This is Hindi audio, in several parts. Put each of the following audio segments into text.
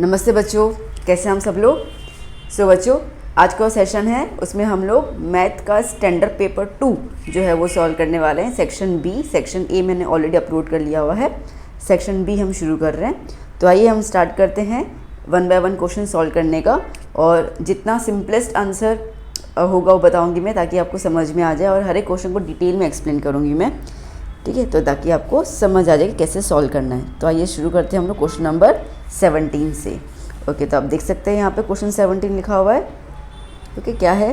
नमस्ते बच्चों, कैसे हम सब लोग। बच्चों, आज का सेशन है उसमें हम लोग मैथ का स्टैंडर्ड पेपर 2 जो है वो सॉल्व करने वाले हैं। सेक्शन बी, सेक्शन ए मैंने ऑलरेडी अपलोड कर लिया हुआ है, सेक्शन बी हम शुरू कर रहे हैं। तो आइए हम स्टार्ट करते हैं 1 बाय 1 क्वेश्चन सॉल्व करने का। और जितना सिंपलेस्ट आंसर होगा वो बताऊँगी मैं, ताकि आपको समझ में आ जाए, और हर एक क्वेश्चन को डिटेल में एक्सप्लेन करूँगी मैं, ठीक है, तो ताकि आपको समझ आ जाए कि कैसे सॉल्व करना है। तो आइए शुरू करते हैं हम लोग क्वेश्चन नंबर 17 से। ओके, तो आप देख सकते हैं यहाँ पे क्वेश्चन 17 लिखा हुआ है। ओके, क्या है?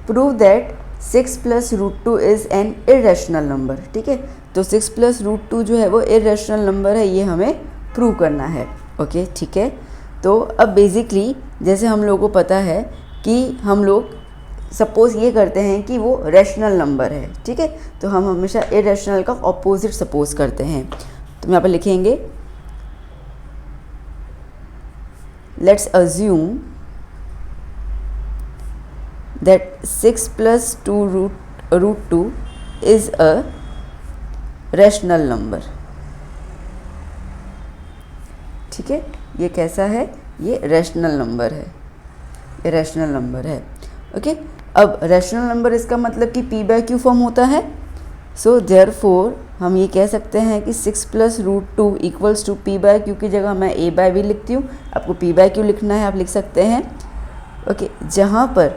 Prove that 6 + √2 is an irrational number. ठीक है, तो 6 + √2 जो है वो इरेशनल नंबर है, ये हमें प्रूव करना है। ओके, ठीक है। तो अब बेसिकली जैसे हम लोगों को पता है कि हम लोग सपोज़ ये करते हैं कि वो रैशनल नंबर है, ठीक है, तो हम हमेशा इरेशनल का ऑपोजिट सपोज़ करते हैं। तो यहाँ पर लिखेंगे, let's assume that 6 + 2√2 is a rational number. ठीक है, ये कैसा है? ये रैशनल नंबर है, ये रैशनल नंबर है। ओके, अब रैशनल नंबर इसका मतलब कि p/q फॉर्म होता है। सो देयरफॉर हम ये कह सकते हैं कि 6 + √2 = p/q की जगह मैं a/b लिखती हूँ। आपको p/q लिखना है, आप लिख सकते हैं। ओके, जहाँ पर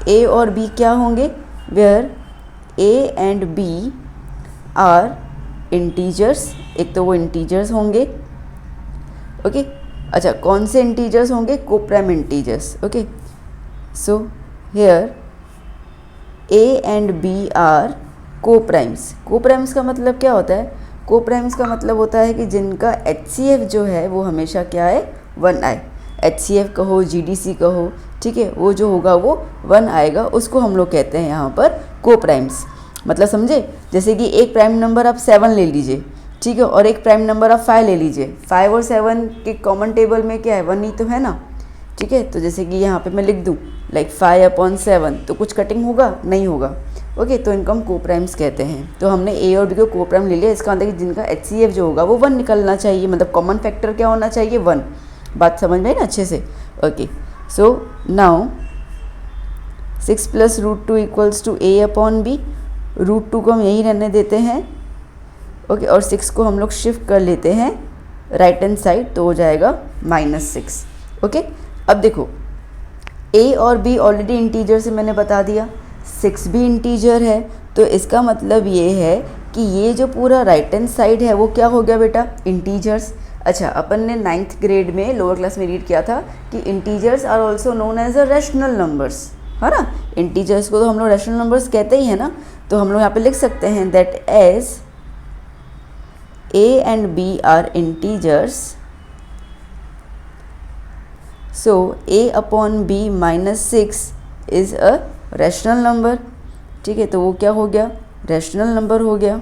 a और b क्या होंगे? Where a and b are integers. एक तो वो इंटीजर्स होंगे। ओके, अच्छा, कौन से इंटीजर्स होंगे? Coprime integers. Okay, so here a and b are coprimes. Coprimes का मतलब क्या होता है? कोप्राइम्स का मतलब होता है कि जिनका HCF जो है वो हमेशा क्या है? 1 आए। HCF कहो, GDC कहो, ठीक है, वो जो होगा वो 1 आएगा, उसको हम लोग कहते हैं यहाँ पर कोप्राइम्स। मतलब समझे? जैसे कि एक प्राइम नंबर आप 7 ले लीजिए, ठीक है, और एक प्राइम नंबर आप 5 ले लीजिए। 5 और 7 के कॉमन टेबल में क्या है? 1 ही तो है ना। ठीक है, तो जैसे कि यहाँ पे मैं लिख दूँ लाइक 5/7, तो कुछ कटिंग होगा? नहीं होगा। ओके, तो इनको हम कोप्राइम्स कहते हैं। तो हमने ए और बी को कोप्राइम ले लिया, इसका मतलब कि जिनका HCF जो होगा वो 1 निकलना चाहिए, मतलब कॉमन फैक्टर क्या होना चाहिए? 1। बात समझ में आई ना अच्छे से? Okay, so now 6 + √2 = a/b। √2 को हम यही रहने देते हैं। ओके, और 6 को हम लोग शिफ्ट कर लेते हैं राइट हैंड साइड, तो हो जाएगा -6। ओके, अब देखो a और b ऑलरेडी इंटीजर से मैंने बता दिया, 6 भी इंटीजर है, तो इसका मतलब ये है कि ये जो पूरा राइट हैंड साइड है वो क्या हो गया बेटा? इंटीजर्स। अच्छा, अपन ने 9th ग्रेड में लोअर क्लास में रीड किया था कि integers are also known as a rational numbers, है ना। इंटीजर्स को तो हम लोग रैशनल नंबर्स कहते ही है ना। तो हम लोग यहाँ पे लिख सकते हैं that as a and b are integers, so a/b -6 is a rational number। ठीक है, तो वो क्या हो गया? रैशनल नंबर हो गया।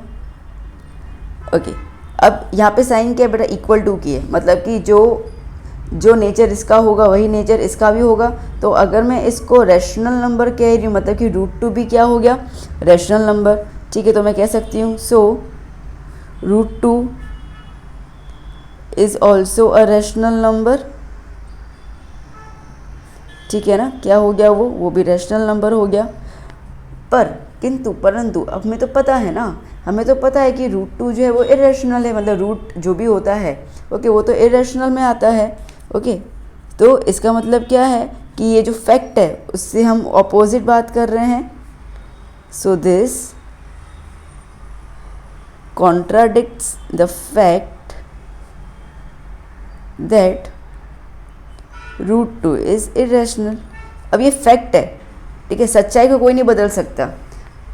ओके, अब यहाँ पे साइन क्या है बेटा? = की है, मतलब कि जो नेचर इसका होगा वही नेचर इसका भी होगा। तो अगर मैं इसको रैशनल नंबर कह रही हूँ, मतलब कि √2 भी क्या हो गया? Rational number. ठीक है, तो मैं कह सकती हूँ सो √2 is also a rational number. ठीक है ना, क्या हो गया? वो भी रैशनल नंबर हो गया। परंतु अब हमें तो पता है ना, हमें तो पता है कि √2 जो है वो इरेशनल है, मतलब रूट जो भी होता है, ओके, वो तो इरेशनल में आता है। ओके, तो इसका मतलब क्या है कि ये जो फैक्ट है उससे हम ऑपोजिट बात कर रहे हैं। So this contradicts the fact that √2 is irrational. अब ये फैक्ट है, ठीक है, सच्चाई को कोई नहीं बदल सकता।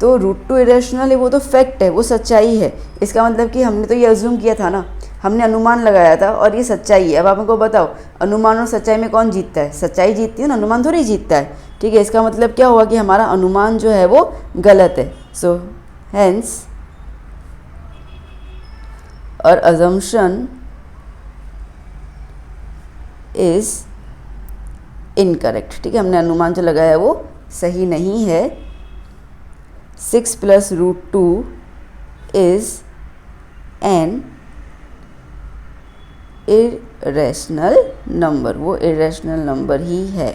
तो √2 इरेशनल है, वो तो फैक्ट है, वो सच्चाई है। इसका मतलब कि हमने तो ये अज्यूम किया था ना, हमने अनुमान लगाया था, और ये सच्चाई है। अब आप हमको बताओ, अनुमान और सच्चाई में कौन जीतता है? सच्चाई जीतती है ना, अनुमान थोड़ी जीतता है। ठीक है, इसका मतलब क्या हुआ कि हमारा अनुमान जो है वो गलत है। सो हेंस और अजम्पशन इज़ इनकरेक्ट। ठीक है, हमने अनुमान जो लगाया है वो सही नहीं है। 6 + √2 is an irrational नंबर, वो इरेशनल नंबर ही है।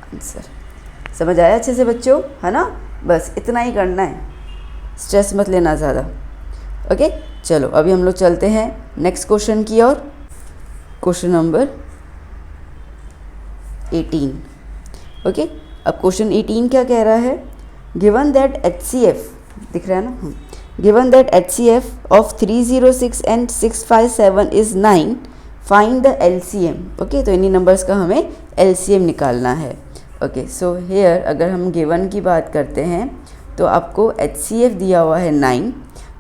आंसर समझ आया अच्छे से बच्चों, है ना? बस इतना ही करना है, स्ट्रेस मत लेना ज़्यादा। ओके, चलो अभी हम लोग चलते हैं नेक्स्ट क्वेश्चन की ओर। Question number 18। ओके, अब क्वेश्चन 18 क्या कह रहा है? गिवन दैट HCF, दिख रहा है ना, given that HCF of 306 and 657 is 9, find the LCM। Okay, तो इन्हीं नंबर्स का हमें LCM निकालना है। ओके, सो हेयर अगर हम गिवन की बात करते हैं तो आपको HCF दिया हुआ है 9,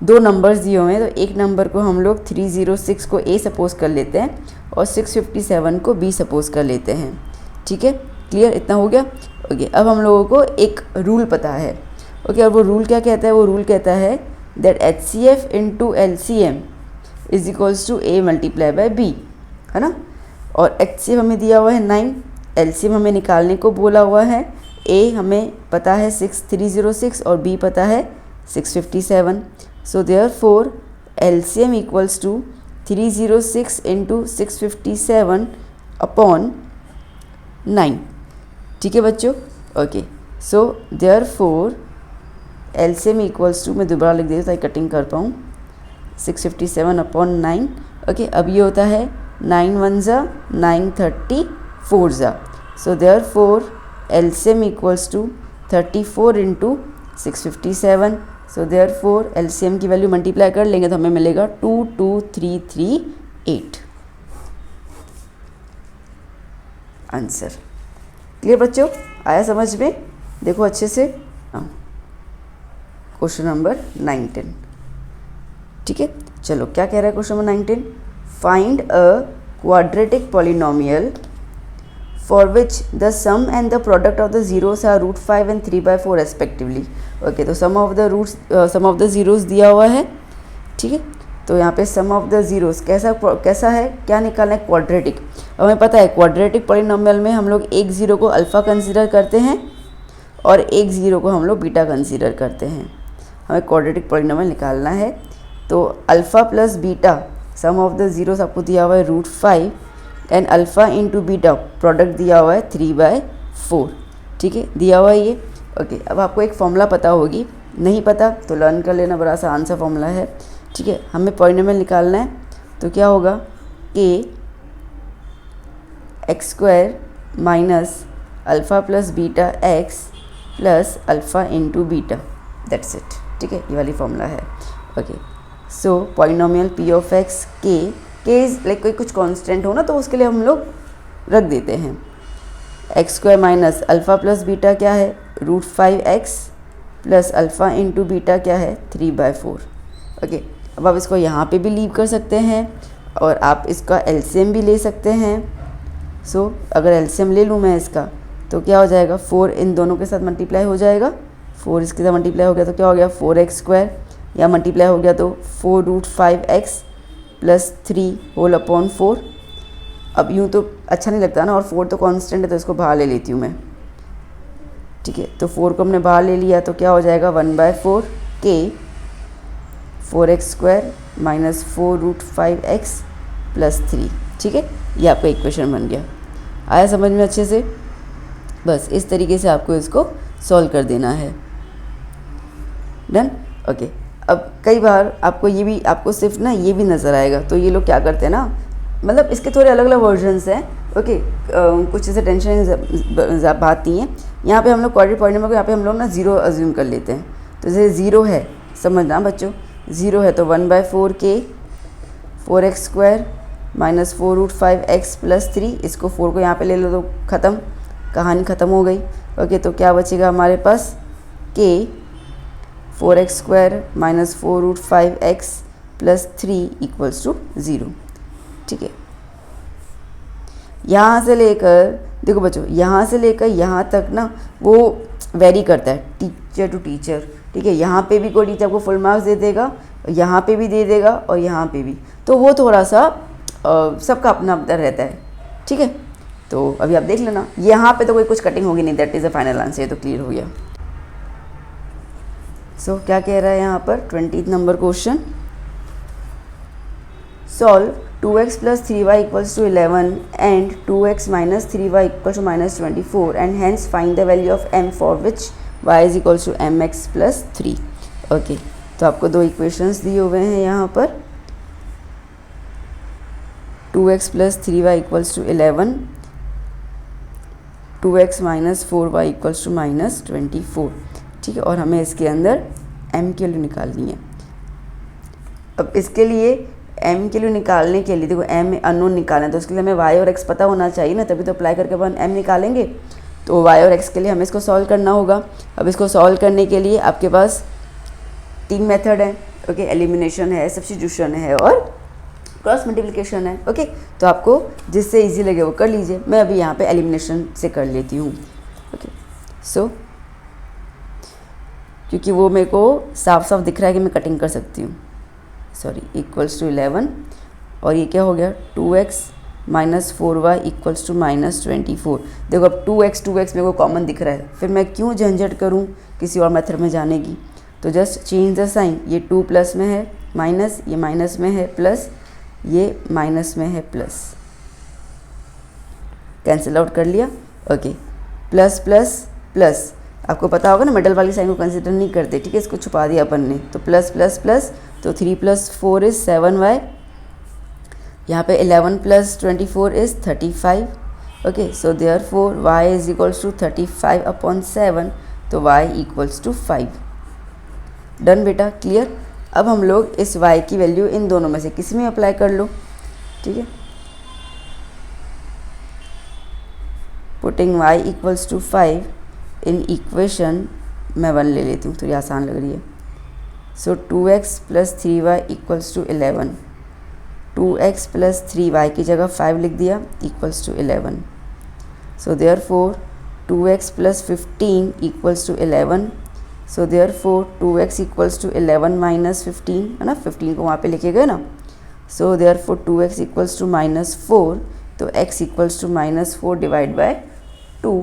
दो नंबर्स दिए हुए हैं, तो एक नंबर को हम लोग 306 को A सपोज कर लेते हैं और 657 को B सपोज कर लेते हैं। ठीक है, क्लियर, इतना हो गया। ओके, अब हम लोगों को एक रूल पता है। ओके, और वो रूल क्या कहता है? वो रूल कहता है that HCF into LCM is equals to A multiply by B, है ना? और HCF हमें दिया हुआ है 9, LCM हमें निकालने को बोला हुआ है। A हमें पता है 6306 और B पता है 657। So therefore LCM equals to 306 into 657 upon 9। ठीक है बच्चों? Okay, so therefore LCM equals to, मैं दोबारा लिख देती हूँ ताकि कटिंग कर पाऊँ, 657 अपॉन 9। ओके, अब ये होता है 9 1 ज़ा 9 34 ज़ा, so therefore LCM equals to 34 into 657। So therefore LCM की वैल्यू मल्टीप्लाई कर लेंगे तो हमें मिलेगा 22338 आंसर। क्लियर बच्चों, आया समझ में? देखो अच्छे से। Question number 19। ठीक है, चलो क्या कह रहा है question number 19? Find a quadratic polynomial for which the sum and the product of the zeros are √5 and 3/4 respectively। Okay, तो sum of the zeros दिया हुआ है। ठीक है, तो यहाँ पे sum of the zeros कैसा है, क्या निकालना है? क्वाड्रेटिक। हमें पता है क्वाड्रेटिक पॉलिनोमियल में हम लोग एक ज़ीरो को अल्फ़ा कंसीडर करते हैं और एक ज़ीरो को हम लोग बीटा कंसीडर करते हैं। हमें क्वाड्रेटिक पॉलिनोमियल निकालना है, तो alpha plus beta, sum of the zeros आपको दिया हुआ है √5 and alpha into beta product दिया हुआ है 3/4। ठीक है, दिया हुआ है ये। ओके, अब आपको एक फॉर्मूला पता होगी, नहीं पता तो लर्न कर लेना, बड़ा सा आंसर फॉर्मूला है। ठीक है, हमें पॉलिनोमियल निकालना है, तो क्या होगा? k x² minus alpha plus beta x plus alpha into beta, that's it. ठीक है, ये वाली फॉर्मूला है। Okay, so polynomial p of x k is like कोई कुछ कांस्टेंट हो ना, तो उसके लिए हम लोग रख देते हैं x² minus alpha plus beta क्या है? √5x plus alpha into beta क्या है? 3/4। ओके, अब आप इसको यहाँ पे भी लीव कर सकते हैं और आप इसका LCM भी ले सकते हैं। सो अगर LCM ले लूँ मैं इसका, तो क्या हो जाएगा? 4 इन दोनों के साथ मल्टीप्लाई हो जाएगा, 4 इसके साथ मल्टीप्लाई हो गया तो क्या हो गया? 4x², या मल्टीप्लाई हो गया तो 4√5x प्लस 3 होल अपॉन 4। अब यूँ तो अच्छा नहीं लगता ना, और 4 तो कांस्टेंट है तो इसको बाहर ले लेती हूँ मैं। ठीक है, तो 4 को हमने बाहर ले लिया तो क्या हो जाएगा? 1/4 k 4x² minus 4√5x plus 3। ठीक है, ये आपका इक्वेशन बन गया। आया समझ में अच्छे से? बस इस तरीके से आपको इसको सॉल्व कर देना है। डन? ओके, अब कई बार आपको सिर्फ ना ये भी नज़र आएगा, तो ये लोग क्या करते हैं ना, मतलब इसके थोड़े अलग अलग वर्जन्स हैं। ओके, कुछ ऐसे टेंशन बात नहीं है। यहाँ पे हम लोग क्वाड्रेटिक पॉलिनोमियल को यहाँ पे हम लोग ना ज़ीरो अज्यूम कर लेते हैं, तो जैसे ज़ीरो है, समझना बच्चों, ज़ीरो है तो 1/4 k 4x² minus 4√5x plus 3, इसको 4 को यहाँ पे ले लो तो ख़त्म, कहानी ख़त्म हो गई। ओके, तो क्या बचेगा हमारे पास? k 4x² minus 4√5x plus 3 equals to 0। ठीक है, यहाँ से लेकर, देखो बच्चों, यहाँ से लेकर यहाँ तक ना वो वेरी करता है टीचर टू टीचर। ठीक है, यहाँ पे भी कोई टीचर आपको फुल मार्क्स दे देगा, यहाँ पे भी दे देगा और यहाँ पे भी, तो वो थोड़ा सा सबका अपना अपना रहता है। ठीक है, तो अभी आप देख लेना, यहाँ पे तो कोई कुछ कटिंग होगी नहीं, that is a final answer. ये तो क्लियर हो गया। सो क्या कह रहा है यहाँ पर 20th number question? Solve 2x plus 3y equals to 11 and 2x minus 3y equals to minus 24 and hence find the value of m for which y is equals to mx plus 3. Okay, तो आपको दो इक्वेशंस दिए हुए हैं यहाँ पर 2x plus 3y equals to 11, 2x minus 4y equals to minus 24. ठीक है, और हमें इसके अंदर m की वैल्यू निकालनी है. अब इसके लिए m के लिए निकालने के लिए देखो m अननोन निकालना है तो उसके लिए हमें y और x पता होना चाहिए ना, तभी तो अप्लाई करके अपन m निकालेंगे. तो y और x के लिए हमें इसको सॉल्व करना होगा. अब इसको सॉल्व करने के लिए आपके पास 3 मेथड है. ओके, एलिमिनेशन है, सब्स्टिट्यूशन है और क्रॉस मल्टीप्लिकेशन है. ओके, तो आपको जिससे इजी लगे वो कर लीजिए. मैं अभी यहाँ पे एलिमिनेशन से कर लेती हूँ. ओके, सो क्योंकि वो मेरे को साफ साफ दिख रहा है कि मैं कटिंग कर सकती हूँ. सॉरी, इक्वल्स टू 11 और ये क्या हो गया 2x minus 4y equals to minus 24. देखो अब 2x मेरे को कॉमन दिख रहा है, फिर मैं क्यों झंझट करूँ किसी और मेथड में जाने की. तो जस्ट चेंज द साइन. ये 2 प्लस में है माइनस, ये माइनस में है प्लस, ये माइनस में है प्लस, कैंसिल आउट कर लिया. ओके, प्लस प्लस प्लस, आपको पता होगा ना मिडल वाली साइन को कंसिडर नहीं करते. ठीक है, इसको छुपा दिया अपन ने. तो प्लस प्लस प्लस, तो 3 + 4 इज़ 7y. यहाँ पे 11 + 24 is 35. Okay, so therefore y is equals to 35/7. तो y इक्वल्स टू 5. डन बेटा, क्लियर. अब हम लोग इस y की वैल्यू इन दोनों में से किसी में अप्लाई कर लो. ठीक है, putting y equals to 5 in equation, मैं 1 ले लेती हूँ, थोड़ी आसान लग रही है. So 2x plus 3y equals to 11. 2x plus 3y की जगह 5 लिख दिया equals to 11. So therefore 2x plus 15 equals to 11. So therefore 2x equals to 11 minus 15, है ना, 15 को वहाँ पे लिखे गए ना. So therefore 2x equals to -4. तो x equals to -4 divide by 2.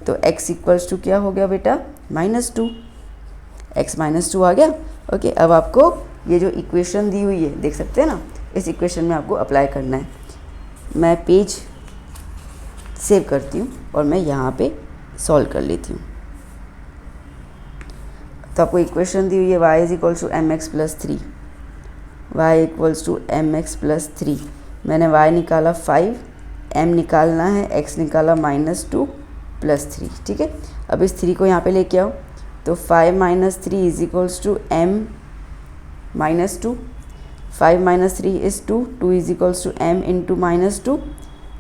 तो x इक्वल्स टू क्या हो गया बेटा -2. x -2 आ गया. ओके, अब आपको ये जो इक्वेशन दी हुई है देख सकते हैं ना, इस इक्वेशन में आपको अप्लाई करना है. मैं पेज सेव करती हूँ और मैं यहाँ पे सॉल्व कर लेती हूँ. तो आपको इक्वेशन दी हुई है y is equals to mx plus 3. y equals to mx plus 3. मैंने y निकाला 5, m निकालना है, x निकाला -2 प्लस 3. ठीक है, अब इस 3 को यहाँ पे लेके आओ. तो 5 - 3 is equals to m -2. 5 - 3 is 2. 2 is equals to m into -2.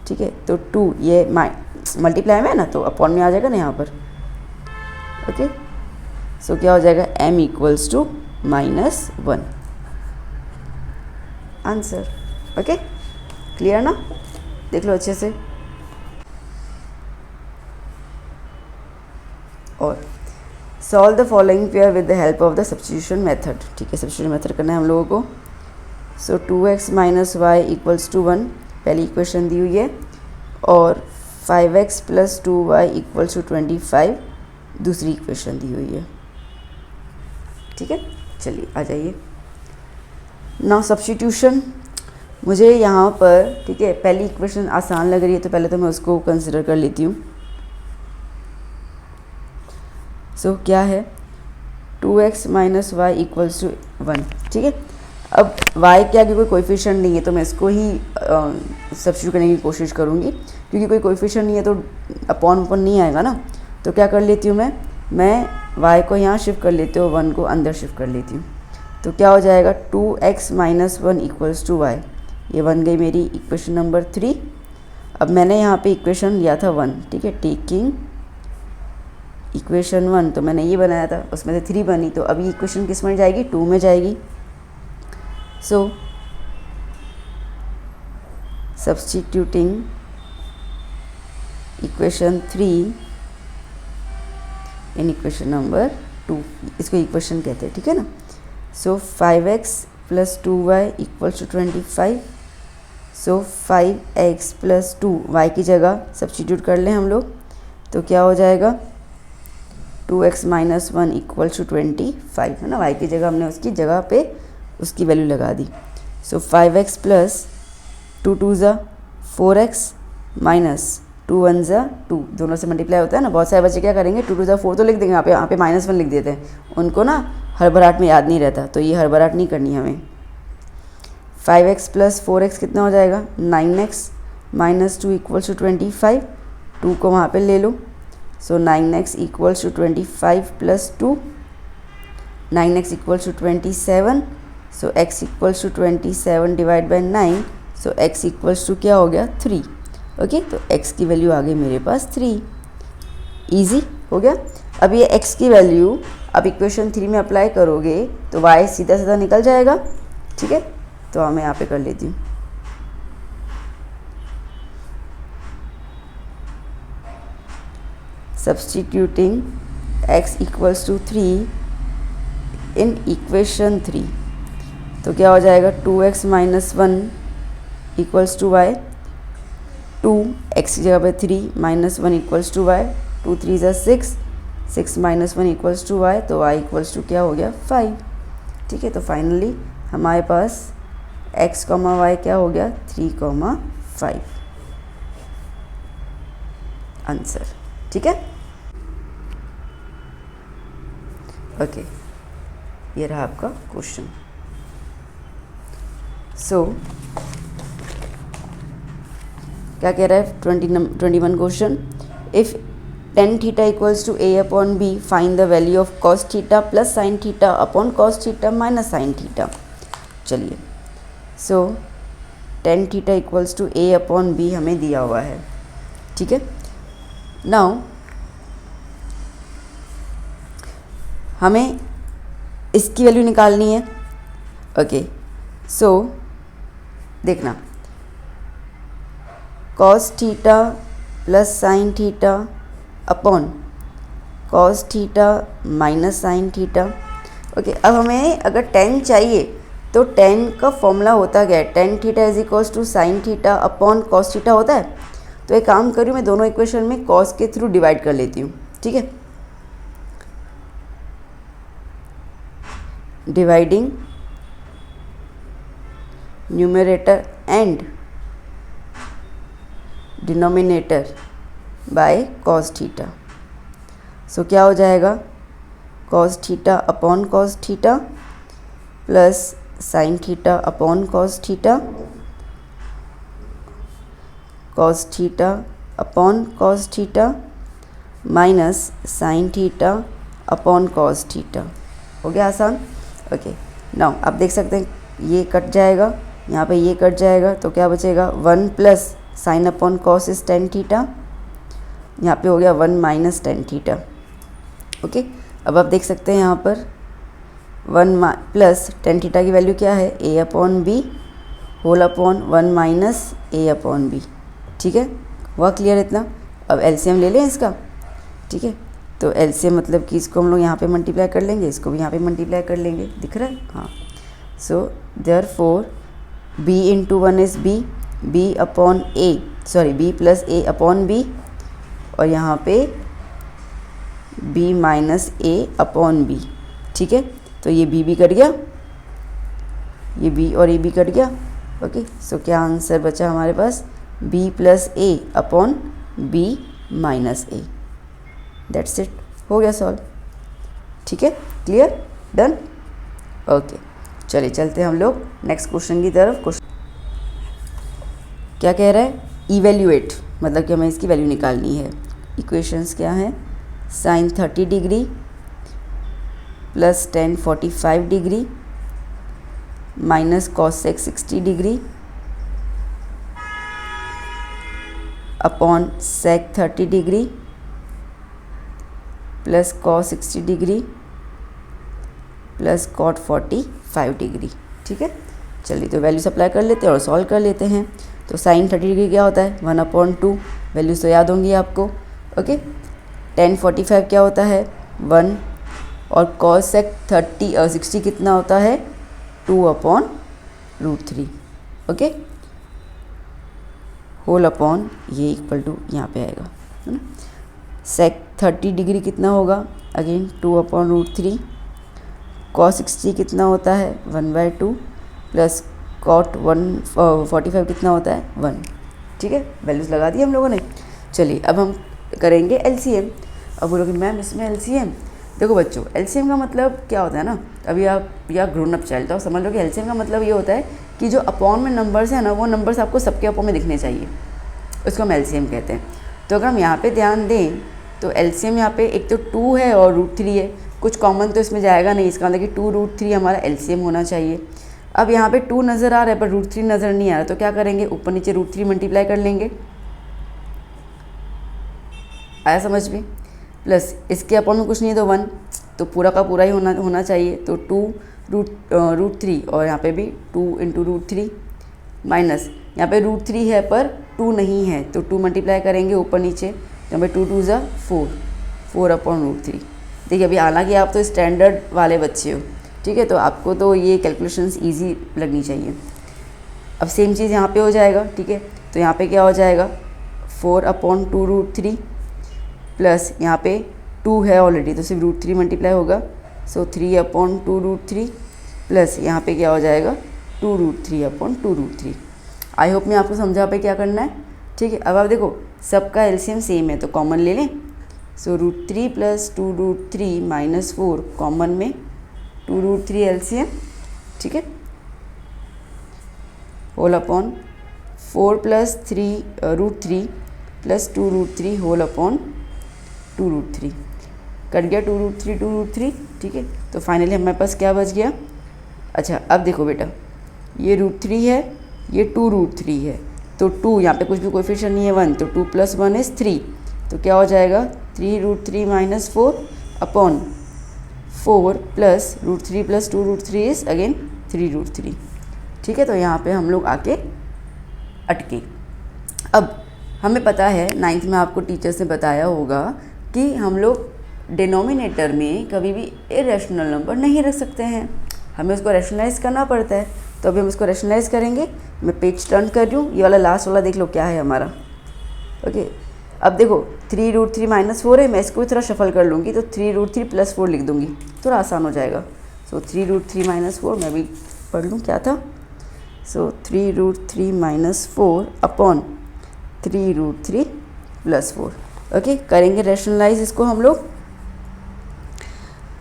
ठीक है, तो 2 ये मल्टीप्लाई में है ना, तो अपॉन में आ जाएगा ना यहाँ पर. ओके, सो क्या हो जाएगा m equals to -1. Answer. Okay, clear ना, देख लो अच्छे से. और solve the following pair with the help of the substitution method. ठीक है, सब्स्टिट्यूशन मेथड करना है हम लोगों को. So 2x minus y equals to 1 पहली इक्वेशन दी हुई है और 5x plus 2y equals to 25 दूसरी इक्वेशन दी हुई है. ठीक है, चलिए आ जाइए. Now substitution. मुझे यहाँ पर, ठीक है, पहली इक्वेशन आसान लग रही है तो पहले तो मैं उसको कंसिडर कर लेती हूँ. सो क्या है 2x minus y equals to 1. ठीक है, अब y के आगे कोई कोएफिशिएंट नहीं है तो मैं इसको ही सब्स्टिट्यूट करने की कोशिश करूँगी, क्योंकि कोई कोएफिशिएंट नहीं है तो अपॉन नहीं आएगा ना. तो क्या कर लेती हूँ मैं y को यहाँ शिफ्ट कर लेती हूँ, 1 को अंदर शिफ्ट कर लेती हूँ. तो क्या हो जाएगा 2x minus 1 equals to Y. ये बन गई मेरी इक्वेशन नंबर 3. अब मैंने यहाँ पे इक्वेशन लिया था 1. ठीक है, टेकिंग इक्वेशन 1 तो मैंने ये बनाया था, उसमें से 3 बनी. तो अभी इक्वेशन किस में जाएगी, 2 में जाएगी. So substituting equation 3 in equation number 2, इसको इक्वेशन कहते हैं. ठीक है ना. So 5x plus 2y equals to 25. So 5x plus 2 y की जगह सब्स्टिट्यूट कर लें हम लोग. तो क्या हो जाएगा 2x माइनस 1 इक्वल्स टू 25, है ना. y की जगह हमने उसकी जगह पे उसकी वैल्यू लगा दी. सो 5x प्लस 2 2 ज़ा 4x माइनस 2 1 ज़ा 2, दोनों से मल्टीप्लाई होता है ना। बहुत सारे बच्चे क्या करेंगे 2 2 ज़ा 4 तो लिख देंगे, यहाँ पे -1 लिख देते हैं, उनको ना हड़बड़ाहट में याद नहीं रहता, तो ये हड़बड़ाहट नहीं करनी हमें। 5x प्लस 4x कितना हो जाएगा 9x माइनस 2 इक्वल्स टू 25, 2 को वहाँ पे ले लो, so 9x equals to 25 plus 2, 9x equals to 27, so x equals to 27 divide by 9, so x equals to क्या हो गया 3। ओके, तो x की वैल्यू आ गई मेरे पास 3। इजी हो गया। अब ये x की वैल्यू अब इक्वेशन 3 में अप्लाई करोगे तो y सीधा सीधा निकल जाएगा। ठीक है, तो मैं यहाँ पे कर लेती हूँ। Substituting x equals to 3 in equation 3, तो क्या हो जाएगा 2x minus 1 equals to y, 2x की जगह पे 3 माइनस 1 इक्वल्स टू y, 2 3 ज़ा 6, 6 माइनस 1 इक्वल्स टू y, तो y इक्वल्स टू क्या हो गया 5। ठीक है, तो फाइनली हमारे पास x, y क्या हो गया 3, 5 आंसर। ठीक है, ओके, ये रहा आपका क्वेश्चन। सो क्या कह रहा है 21 question, if tan theta equals to a upon b, find the value of cos theta plus sin theta upon cos theta minus sin theta. चलिए, so tan theta equals to a upon b हमें दिया हुआ है। ठीक है, नाउ हमें इसकी वैल्यू निकालनी है। ओके, सो देखना, cos theta plus sin theta upon cos theta minus sin theta. Okay, अब हमें अगर tan चाहिए तो tan का फॉर्मूला होता क्या है, tan theta is equals to sin theta upon cos theta होता है। तो एक काम करूँ, मैं दोनों इक्वेशन में cos के थ्रू डिवाइड कर लेती हूँ। ठीक है, dividing numerator and denominator by cos theta. So क्या हो जाएगा cos theta upon cos theta plus sin theta upon cos theta, cos theta upon cos theta minus sin theta upon cos theta. हो गया आसान। ओके, नाउ आप देख सकते हैं ये कट जाएगा, यहाँ पे ये कट जाएगा, तो क्या बचेगा 1 plus sine upon cos is tan theta, यहाँ पे हो गया 1 माइनस tan थीटा। ओके, अब आप देख सकते हैं यहाँ पर 1 प्लस tan थीटा की वैल्यू क्या है a upon b whole upon 1 minus a upon b. ठीक है, हुआ क्लियर इतना। अब एलसीएम ले लें इसका। ठीक है, तो एलसीएम मतलब कि इसको हम लोग यहाँ पे मल्टीप्लाई कर लेंगे, इसको भी यहाँ पे मल्टीप्लाई कर लेंगे, दिख रहा है। हाँ, so therefore b into 1 is b, b upon a, sorry b plus a upon b, और यहाँ पे b minus a upon b। ठीक है, तो ये b भी कट गया, ये b और a भी कट गया। ओके, सो क्या आंसर बचा हमारे पास b plus a upon b minus a। That's it, हो गया सॉल्व। ठीक है, क्लियर, डन। ओके, चलिए चलते हैं हम लोग नेक्स्ट क्वेश्चन की तरफ। क्वेश्चन क्या कह रहा है, इवेल्यूएट, मतलब कि हमें इसकी वैल्यू निकालनी है। इक्वेशंस क्या हैं, sine 30 degree plus tan 45 degree minus cos 60 degree upon sec 30 degree plus cos 60 degree plus cot 45 degree. ठीक है, चलिए तो वैल्यू सप्लाई कर लेते हैं और सॉल्व कर लेते हैं। तो साइन 30 डिग्री क्या होता है 1/2, वैल्यूज तो याद होंगी आपको। ओके, tan 45 क्या होता है 1, और cos 60 कितना होता है 2/√3। ओके, होल अपॉन ये इक्वल टू यहाँ पे आएगा, है ना। sec 30 डिग्री कितना होगा, अगेन 2/√3, cos 60 कितना होता है 1/2 प्लस कॉट 145 कितना होता है 1। ठीक है, वैल्यूज़ लगा दी हम लोगों ने। चलिए अब हम करेंगे एलसीएम। अब बोलोगे मैम इसमें एलसीएम, देखो बच्चों एलसीएम का मतलब क्या होता है ना, अभी आप या ग्रोन अप चाइल्ड तो आप समझ लो कि एलसीएम का मतलब ये होता है कि जो अपॉन में नंबर्स है ना वो नंबर्स आपको सबके अपॉन में दिखने चाहिए, उसको हम एलसीएम कहते हैं। तो अगर हम यहाँ पे ध्यान दें तो एलसीएम यहाँ पे एक तो 2 है और √3 है, कुछ कॉमन तो इसमें जाएगा नहीं, इसका मतलब कि 2√3 हमारा एलसीएम होना चाहिए। अब यहाँ पे 2 नज़र आ रहा है पर √3 नज़र नहीं आ रहा, तो क्या करेंगे ऊपर नीचे √3 मल्टीप्लाई कर लेंगे, आया समझ में। प्लस इसके अपॉन में कुछ नहीं है तो 1, तो पूरा का पूरा ही होना चाहिए, तो 2√3 और यहाँ पे भी 2 × √3 माइनस यहाँ पे √3 है पर 2 नहीं है तो 2 मल्टीप्लाई करेंगे ऊपर नीचे, यहाँ पे 2 × 2 = 4/√3। देखिए अभी हालांकि आप तो स्टैंडर्ड वाले बच्चे हो, ठीक है, तो आपको तो ये कैलकुलेशंस इजी लगनी चाहिए। अब सेम चीज़ यहाँ पे हो जाएगा, ठीक है, तो यहाँ पे क्या हो जाएगा 4/2√3 प्लस यहाँ पे 2 है ऑलरेडी तो सिर्फ √3 मल्टीप्लाई होगा, सो 3/2√3 प्लस यहाँ पे क्या हो जाएगा 2√3/2√3। आई होप मैं आपको समझा पे क्या करना है, ठीक है। अब आप देखो सबका एलसीएम सेम है तो कॉमन ले लें, सो √3 + 2√3 - 4 कॉमन में 2√3 एलसीएम, ठीक है, whole upon 4 + 3 √3 + 2√3 whole upon 2√3, cut गया 2√3, ठीक है। तो फाइनली हमारे पास क्या बच गया, अच्छा अब देखो बेटा ये √3 है, ये 2√3 है, तो 2 यहाँ पे कुछ भी कोएफिशिएंट नहीं है 1, तो 2 + 1 = 3, तो क्या हो जाएगा 3√3 - 4 अपॉन 4 प्लस √3 + 2√3 इज अगेन 3√3, ठीक है। तो यहाँ पे हम लोग आके अटके। अब हमें पता है 9th में आपको टीचर्स ने बताया होगा कि हम लोग डिनोमिनेटर में कभी भी इरेशनल नंबर नहीं रख सकते हैं, हमें उसको रैशनलाइज करना पड़ता है। तो अभी हम इसको रैशनलाइज करेंगे। मैं पेज टर्न कर रही हूँ, ये वाला लास्ट वाला देख लो क्या है हमारा, ओके। अब देखो 3√3 - 4 है, मैं इसको भी थोड़ा शफल कर लूँगी तो 3√3 + 4 लिख दूँगी, थोड़ा आसान हो जाएगा। सो 3√3 - 4 मैं भी पढ़ लूँ क्या था, सो 3√3 - 4 अपॉन 3√3 + 4, ओके। करेंगे रैशनलाइज इसको हम लोग,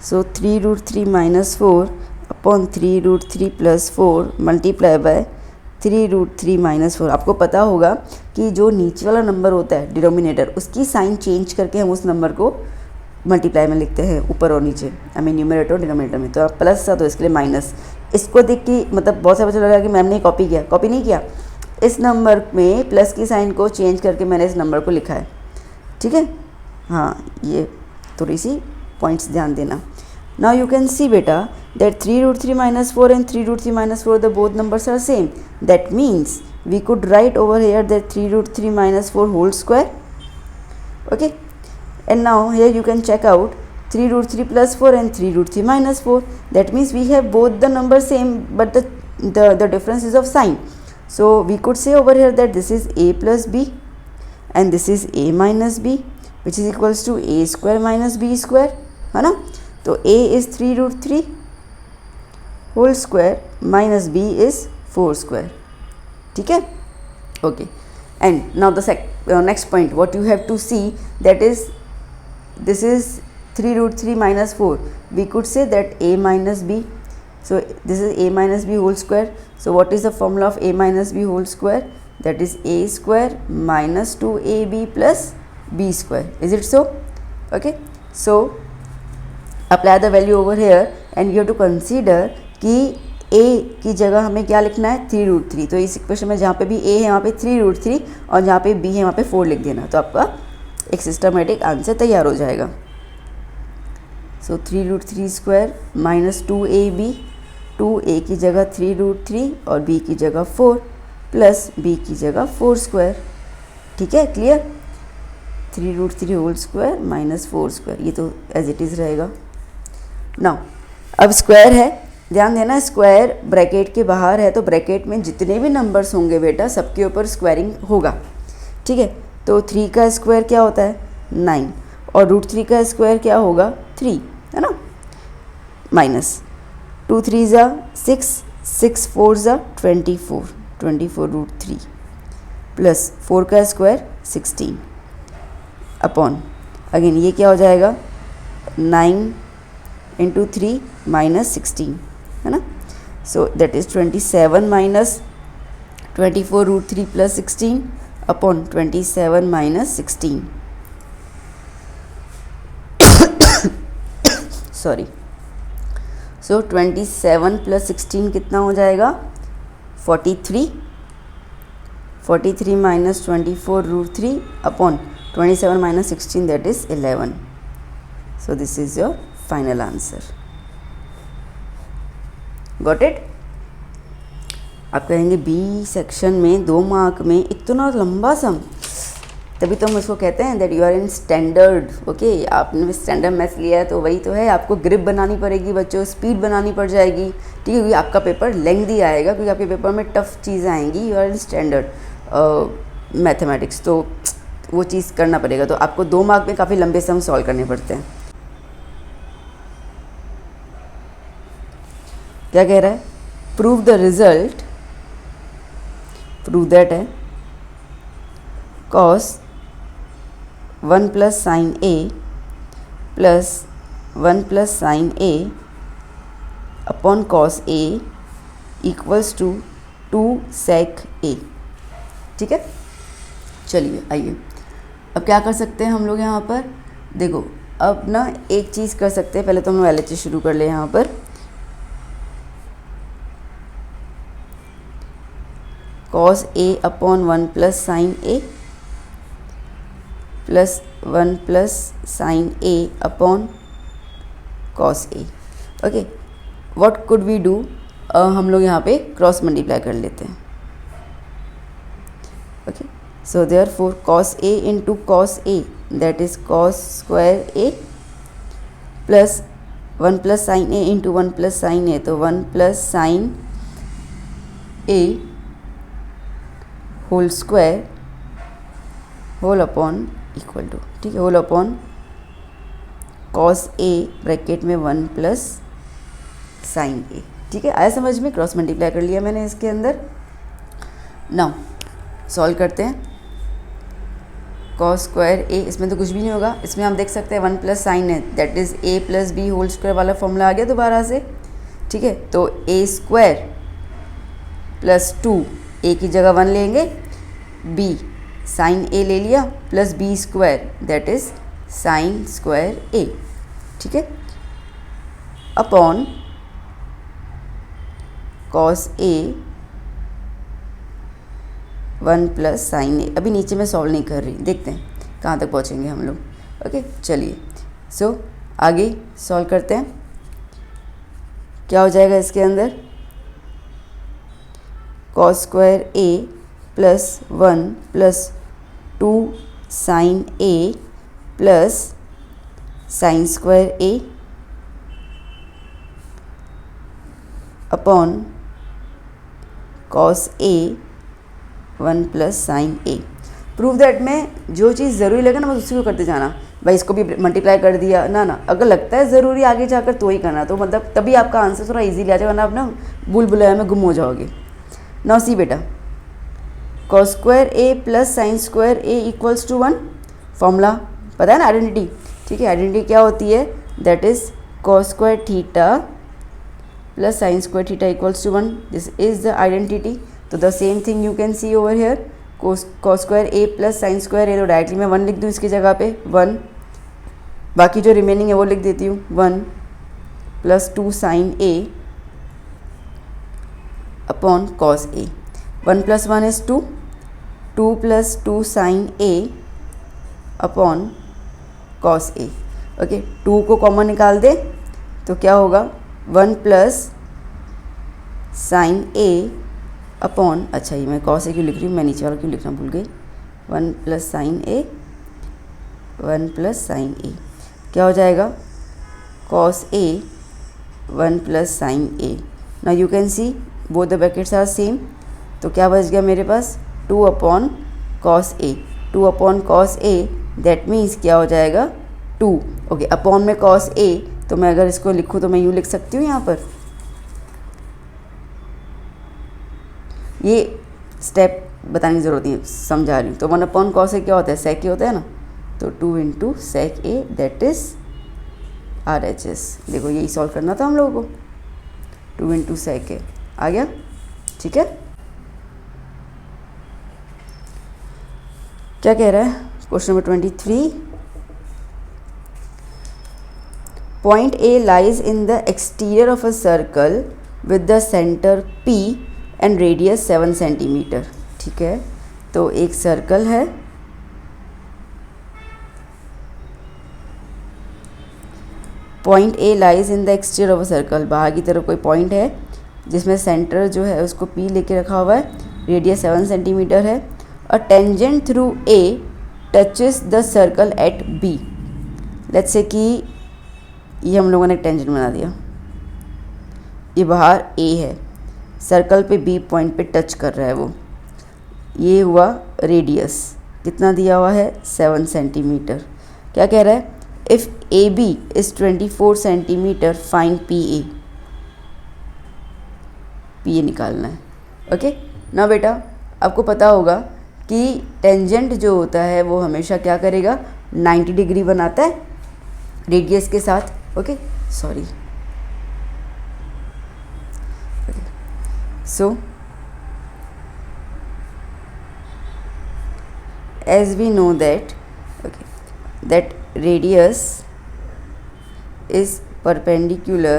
सो 3√3 - 4 अपॉन 3√3 + 4 मल्टीप्लाई बाय 3√3 - 4। आपको पता होगा कि जो नीचे वाला नंबर होता है डिनोमिनेटर, उसकी साइन चेंज करके हम उस नंबर को मल्टीप्लाई में लिखते हैं ऊपर और नीचे, आई मीन न्यूमरेटर और डिनोमिनेटर में। तो आप प्लस था तो इसके लिए माइनस, इसको देख के मतलब बहुत सारे बच्चे लगा कि मैम ने कॉपी किया, कॉपी नहीं किया, इस नंबर में प्लस की साइन को चेंज करके मैंने इस नंबर को लिखा है, ठीक है। हाँ ये थोड़ी सी पॉइंट्स ध्यान देना। Now you can see beta that 3√3 - 4 and 3√3 - 4 the both numbers are same. That means we could write over here that 3√3 - 4 whole square. Okay. And now here you can check out 3√3 + 4 and 3√3 - 4. That means we have both the numbers same but the difference is of sign. So we could say over here that this is a plus b and this is a minus b, which is equals to a square minus b square, है ना। तो a is 3√3 whole square minus b is 4 square, ठीक है, okay. And now the next point what you have to see, that is this is 3√3 - 4, we could say that a minus b, so this is a minus b whole square. So what is the formula of a minus b whole square, that is a square minus 2ab plus b square, is it so, okay. So apply the value over here and you have to consider कि a की जगह हमें क्या लिखना है 3√3, तो इस इक्वेशन में जहाँ पे भी a है वहाँ पे 3√3 और जहाँ पे b है वहाँ पे 4 लिख देना, तो आपका एक सिस्टमेटिक आंसर तैयार हो जाएगा। सो 3√3² माइनस 2ab, 2a की जगह 3√3 और b की जगह 4 प्लस b की जगह 4², ठीक है, क्लियर। 3√3 होल स्क्वायर माइनस 4², ये तो एज इट इज़ रहेगा। नाउ अब स्क्वायर है, ध्यान देना, स्क्वायर ब्रैकेट के बाहर है तो ब्रैकेट में जितने भी नंबर्स होंगे बेटा सबके ऊपर स्क्वायरिंग होगा, ठीक है। तो 3 का स्क्वायर क्या होता है 9 और √3 का स्क्वायर क्या होगा 3, है ना, माइनस 2 3 = 6, 6 4 ज़ा 24, 24√3 प्लस 4 का स्क्वायर 16 अपॉन, अगेन ये क्या हो जाएगा 9 इंटू 3 माइनस 16, है ना। सो that is 27 minus 24√3 plus 16 upon 27 minus 16, sorry. So 27 plus 16 कितना हो जाएगा 43, 43 minus 24√3 upon 27 minus 16 that is 11. So this is your final answer. Got it? आप कहेंगे बी सेक्शन में 2 मार्क में इतना लंबा सम, तभी तो हम उसको कहते हैं that you are in standard. Okay, आपने स्टैंडर्ड मैथ्स लिया है तो वही तो है, आपको ग्रिप बनानी पड़ेगी बच्चों, स्पीड बनानी पड़ जाएगी, ठीक है, क्योंकि आपका पेपर लेंथी आएगा, क्योंकि आपके पेपर में टफ चीज़ें आएंगी. You are in standard mathematics, तो वो चीज़ करना पड़ेगा. तो आपको 2 मार्क में काफ़ी लंबे सम सॉल्व करने पड़ते हैं. क्या कह रहा है, prove the result, prove that है cos 1 plus sine A plus 1 plus sine A upon cos a equals to 2 sec a. ठीक है, चलिए आइए अब क्या कर सकते हैं हम लोग यहाँ पर. देखो अब ना एक चीज़ कर सकते हैं, पहले तो हम लोग LHS शुरू कर ले. यहाँ पर cos a upon 1 plus sine A plus 1 plus sine A upon cos A. Okay, what could we do, हम लोग यहाँ पे क्रॉस मल्टीप्लाई कर लेते हैं. Okay, so therefore cos a into cos A that is cos square a plus 1 plus sine A into 1 plus sine A, तो 1 plus sine A whole square whole upon equal to, ठीक है, whole upon cos A bracket में 1 प्लस साइन ए. ठीक है, आया समझ में, क्रॉस मल्टीप्लाई कर लिया मैंने इसके अंदर. नाउ सॉल्व करते हैं. कॉस स्क्वायर ए, इसमें तो कुछ भी नहीं होगा, इसमें हम देख सकते हैं 1 प्लस साइन है that is a plus b whole square वाला फॉर्मूला आ गया दोबारा से. ठीक है, तो ए स्क्वायर प्लस 2, ए की जगह 1 लेंगे, बी साइन ए ले लिया plus B square that is sine square A. ठीक है, upon cos A 1 plus sine A. अभी नीचे मैं सॉल्व नहीं कर रही, देखते हैं कहाँ तक पहुँचेंगे हम लोग. ओके, चलिए सो आगे सॉल्व करते हैं. क्या हो जाएगा इसके अंदर, cos square A plus 1 plus 2 sine A plus sine square a upon cos A 1 plus sine a. Prove that में जो चीज़ ज़रूरी लगे ना बस उसी को करते जाना. भाई इसको भी मल्टीप्लाई कर दिया ना, अगर लगता है ज़रूरी आगे जाकर तो ही करना, तो मतलब तभी आपका आंसर थोड़ा इजीली आ जाए, वरना आप ना भूल भुलैया में गुम हो जाओगे. नाउ सी बेटा, cos square A plus sine square a equals to 1, formula पता है ना, आइडेंटिटी. ठीक है, आइडेंटिटी क्या होती है, that is cos square theta plus sine square theta equals to 1. This is the identity. तो the same thing you can see over here, cos square A plus sine square A, तो डायरेक्टली मैं 1 लिख दूँ इसकी जगह पे 1, बाकी जो रिमेनिंग है वो लिख देती हूँ 1 plus 2 sine A upon cos A. 1 plus 1 is 2, 2 plus 2 sine A upon cos A. Okay, 2 को कॉमन निकाल दे तो क्या होगा, 1 प्लस साइन ए अपॉन, अच्छा ये मैं कॉस ए क्यों लिख रही हूँ, मैं नीचे वाला क्यों लिखना भूल गई, 1 plus sine a, 1 plus sine a. क्या हो जाएगा, cos A 1 plus sine a. Now you can see both the brackets are same, तो क्या बच गया मेरे पास, 2 upon cos a. 2 upon cos A that means क्या हो जाएगा 2. ओके, अपॉन में कॉस ए, तो मैं अगर इसको लिखूँ तो मैं यूँ लिख सकती हूँ यहाँ पर, ये स्टेप बताने की ज़रूरत नहीं है, समझा रही हूँ। तो 1/cos A क्या होता है, sec A होता है ना, तो 2 into sec A that is RHS। देखो यही सॉल्व करना था हम लोगों को, 2 इंटू sec A आ गया, ठीक है। क्या कह रहा है question number 23, point A lies in the exterior of a circle with the center P and radius 7 centimetre, ठीक है। तो एक सर्कल है, point A lies in the exterior of a circle, बाहर की तरफ कोई पॉइंट है जिसमें सेंटर जो है उसको P लेके रखा हुआ है, रेडियस 7 सेंटीमीटर है। A tangent through A touches the circle eight B। Let's say कि ये हम लोगों ने एक टेंजेंट बना दिया, ये बाहर A है, सर्कल पे B पॉइंट पे टच कर रहा है वो, ये हुआ रेडियस, कितना दिया हुआ है 7 सेंटीमीटर। क्या कह रहा है, if AB is 24 centimetre find PA, PA निकालना है। ओके ना बेटा, आपको पता होगा कि टेंजेंट जो होता है वो हमेशा क्या करेगा, 90 डिग्री बनाता है रेडियस के साथ। Okay sorry, so as we know that that radius is perpendicular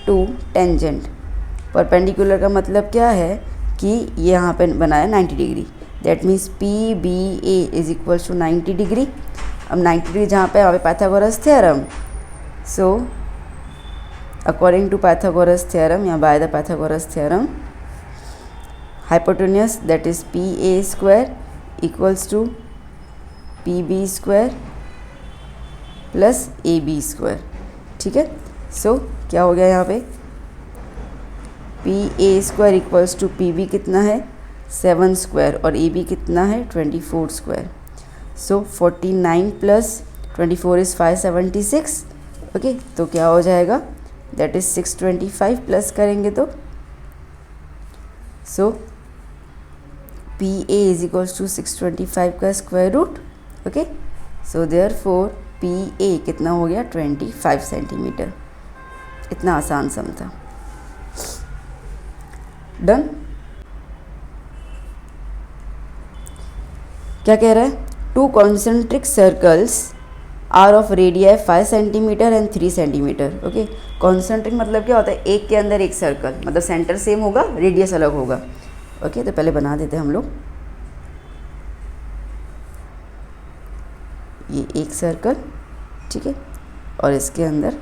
to tangent। perpendicular का मतलब क्या है कि ये यहाँ पे बनाया 90 degree, that means PBA is equals to 90 degree. अब 90 डिग्री जहाँ पे यहाँ पे Pythagoras theorem, so according to Pythagoras theorem या by the Pythagoras theorem, hypotenuse that is PA square equals to PB square plus AB square, ठीक है। सो क्या हो गया यहाँ पे, PA square equals to PB कितना है 7 स्क्वायर और AB कितना है 24 square. So 49 plus 24 is 576। Okay तो क्या हो जाएगा, दैट इज़ 625 प्लस करेंगे तो so PA is equals to 625 का square root. Okay so therefore PA कितना हो गया 25 सेंटीमीटर। इतना आसान सम था। डन। क्या कह रहा है, 2 concentric circles are of radii 5 centimetre and 3 centimetre. Okay concentric मतलब क्या होता है, एक के अंदर एक सर्कल, मतलब सेंटर सेम होगा रेडियस अलग होगा। ओके तो पहले बना देते हैं हम लोग, ये एक सर्कल, ठीक है, और इसके अंदर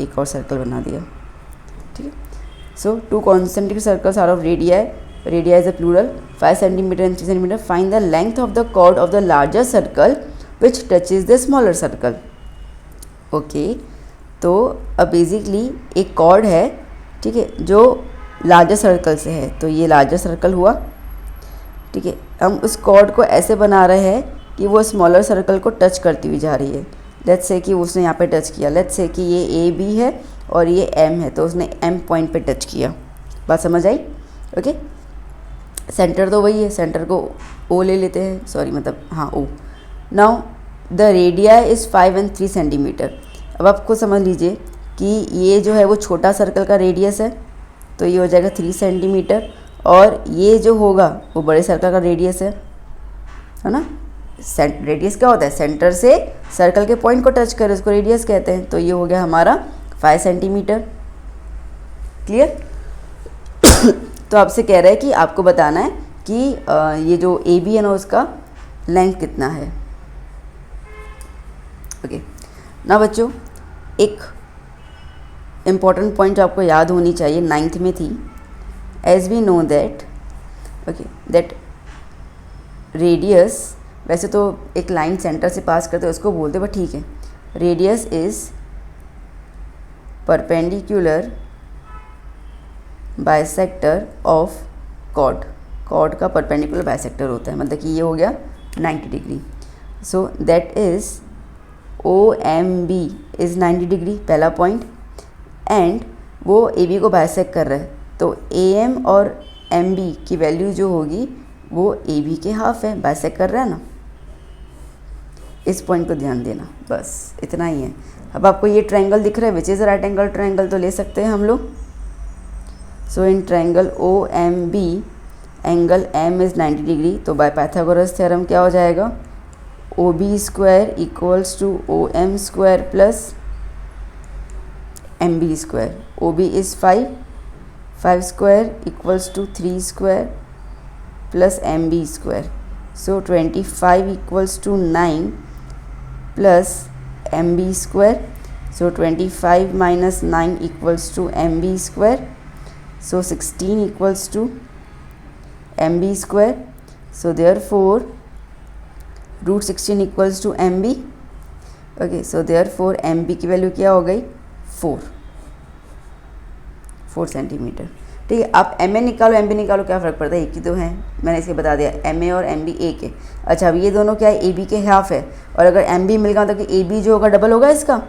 एक और सर्कल बना दिया, ठीक है। So 2 concentric circles are of radii, radii is a plural, 5 centimetre and 3 centimetre. Find the length of the chord of the larger circle which touches the smaller circle. Okay तो अब बेसिकली एक कॉर्ड है, ठीक है, जो लार्जर सर्कल से है, तो ये लार्जर सर्कल हुआ, ठीक है। हम उस कॉर्ड को ऐसे बना रहे हैं कि वो स्मॉलर सर्कल को टच करती हुई जा रही है। लेट्स से कि उसने यहाँ पे टच किया, लेट्स से कि ये AB है और ये M है, तो उसने M पॉइंट पे टच किया। बात समझ आई? ओके सेंटर तो वही है, सेंटर को O ले लेते हैं, सॉरी मतलब हाँ O। Now the radii is 5 and 3 centimetre. अब आपको समझ लीजिए कि ये जो है वो छोटा सर्कल का रेडियस है, तो ये हो जाएगा 3 सेंटीमीटर, और ये जो होगा वो बड़े सर्कल का रेडियस है ना। रेडियस क्या होता है, सेंटर से सर्कल के पॉइंट को टच करे उसको रेडियस कहते हैं। तो ये हो गया हमारा 5 सेंटीमीटर। क्लियर? तो आपसे कह रहा है कि आपको बताना है कि ये जो AB है ना उसका लेंथ कितना है। ओके ना बच्चों, एक इम्पॉर्टेंट पॉइंट जो आपको याद होनी चाहिए, 9th में थी, as we know that, okay that radius, वैसे तो एक लाइन सेंटर से पास करते हैं उसको बोलते हैं, बट ठीक है, radius is perpendicular bisector of chord. Chord का परपेंडिकुलर बाइसेक्टर होता है, मतलब कि ये हो गया 90 degree. So that is OMB is 90 degree, पहला पॉइंट, एंड वो AB को बाइसेक्ट कर रहा है, तो AM और एम बी की वैल्यू जो होगी वो ए बी के हाफ है, बाइसेक्ट कर रहा है ना। इस पॉइंट को ध्यान देना, बस इतना ही है। अब आपको ये ट्रायंगल दिख रहा है which is right angle triangle, तो ले सकते हैं हम लोग। So in triangle O M B angle M is 90 degree, तो बाय पाइथागोरस थ्योरम क्या हो जाएगा, O B square equals to O M square plus M B square. O B is 5, 5 square equals to 3 square plus M B square. So 25 equals to 9 plus M B square. So 25 minus 9 equals to M B square. So 16 equals to M B square. So therefore root 16 equals to M B. Okay, so therefore M B की वैल्यू क्या हो गई, 4 सेंटीमीटर। ठीक है, आप एम ए निकालो एम बी निकालो, क्या फ़र्क पड़ता है, एक ही तो है। मैंने इसके बता दिया एम ए और एम बी एक है। अच्छा, अब ये दोनों क्या है, ए बी के हाफ है, और अगर एम बी मिल गया तो ए बी जो होगा डबल होगा इसका।